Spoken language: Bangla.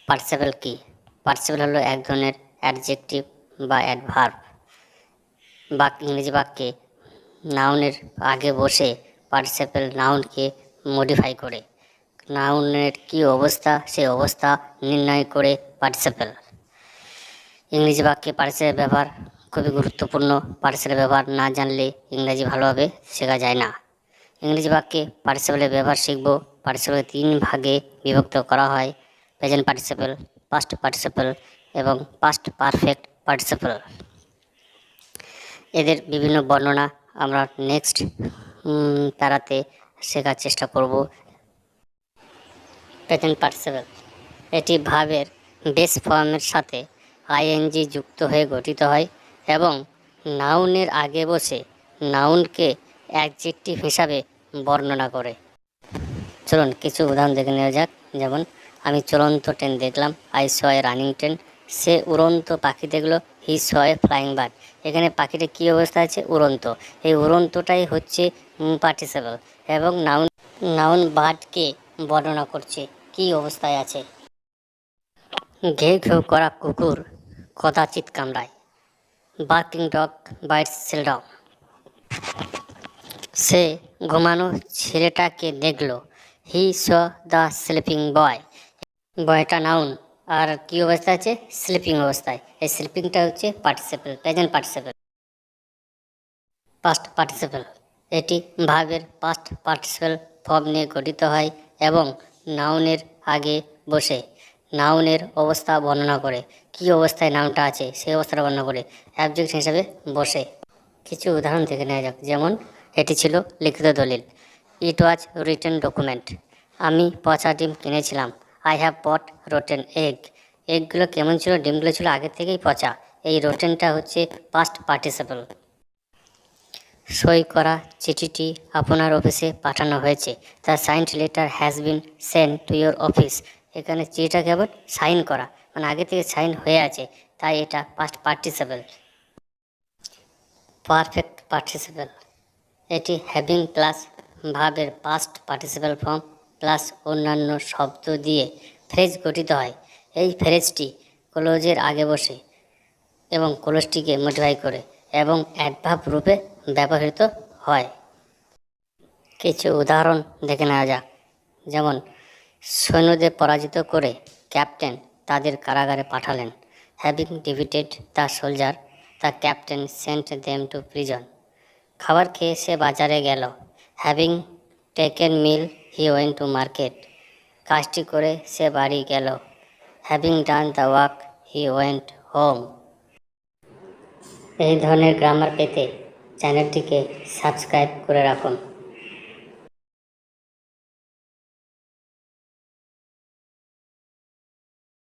পার্টিসিপল কি? পার্টিসিপল হলো এক ধরনের অ্যাডজেক্টিভ বা অ্যাডভার্ব ইংরেজি বাক্যে নাউনের আগে বসে পার্টিসিপল নাউনকে মডিফাই করে নাউনের কি অবস্থা সেই অবস্থা নির্ণয় করে পার্টিসিপল। ইংরেজি বাক্যে পার্টিসিপল ব্যবহার খুবই গুরুত্বপূর্ণ। পার্টিসিপল ব্যবহার না জানলে ইংরেজি ভালোভাবে শেখা যায় না। ইংরেজি বাক্যে পার্টিসিপলের ব্যবহার শিখব। পার্টিসিপলকে 3 ভাগে বিভক্ত করা হয়: প্রেজেন্ট পার্টিসিপল, পাস্ট পার্টিসিপল এবং পাস্ট পারফেক্ট পার্টিসিপল। এদের বিভিন্ন বর্ণনা আমরা নেক্সট প্যারাতে শেখার চেষ্টা করব। প্রেজেন্ট পার্টিসিপল এটি ভার্বের বেস ফর্মের সাথে আইএনজি যুক্ত হয়ে গঠিত হয় এবং নাউনের আগে বসে নাউনকে অ্যাডজেক্টিভ হিসাবে বর্ণনা করে। চলুন কিছু উদাহরণ দেখে নেওয়া যাক। যেমন, আমি চলন্ত ট্রেন দেখলাম, I saw a running train. সে উড়ন্ত পাখি দেখলো, he saw A flying bird. এখানে পাখিটা কী অবস্থা আছে? উড়ন্ত। এই উড়ন্তটাই হচ্ছে পার্টিসিপল এবং নাউন বার্ডকে বর্ণনা করছে কী অবস্থায় আছে। ঘেউ ঘেউ করা কুকুর কদাচিৎ কামড়ায়, বার্কিং ডগ বাইটস সেলডম। সে ঘুমানো ছেলেটাকে দেখলো, he saw the sleeping boy. বয়টা নাউন আর কি অবস্থায় আছে? স্লিপিং অবস্থায়। এই স্লিপিংটা হচ্ছে participle, present participle. Past participle এটি ভার্বের পাস্ট পার্টিসিপল ফর্ম নিয়ে গঠিত হয় এবং নাউনের আগে বসে নাউনের অবস্থা বর্ণনা করে। কি অবস্থায় নাউনটা আছে সেই অবস্থাটা বর্ণনা করে অবজেক্ট হিসেবে বসে। কিছু উদাহরণ দেখে নেওয়া যাক। যেমন, এটি ছিল লিখিত দলিল, ইট ওয়াজ রিটেন ডকুমেন্ট। আমি পচা ডিম কিনেছিলাম, I have bought rotten egg. এগগুলো কেমন ছিল? ডিমগুলো ছিল আগের থেকেই পচা। এই রোটেনটা হচ্ছে পাস্ট পার্টিসিপল। সই করা চিঠিটি আপনার অফিসে পাঠানো হয়েছে, the signed letter has been sent to your office. এখানে চিঠিটা কেবল সাইন করা, মানে আগে থেকে সাইন হয়ে আছে, তাই এটা পাস্ট পার্টিসিপল। পারফেক্ট পার্টিসিপল এটি হ্যাভিং প্লাস ভার্বের পাস্ট পার্টিসিপল ফর্ম প্লাস অন্যান্য শব্দ দিয়ে ফ্রেজ গঠিত হয়। এই ফ্রেজটি ক্লোজের আগে বসে এবং ক্লোজটিকে মডিফাই করে এবং অ্যাডভার্ব রূপে ব্যবহৃত হয়। কিছু উদাহরণ দেখে নেওয়া যাক। যেমন, সৈন্যদের পরাজিত করে ক্যাপ্টেন তাদের কারাগারে পাঠালেন, having defeated the soldier the captain sent them to prison. খাবার খেয়ে সে বাজারে গেল, having taken meal he went to market. কাজটি করে সে বাড়ি গেল, having done the work he went home. এই ধরনের গ্রামার পেতে চ্যানেলটিকে সাবস্ক্রাইব করে রাখুন।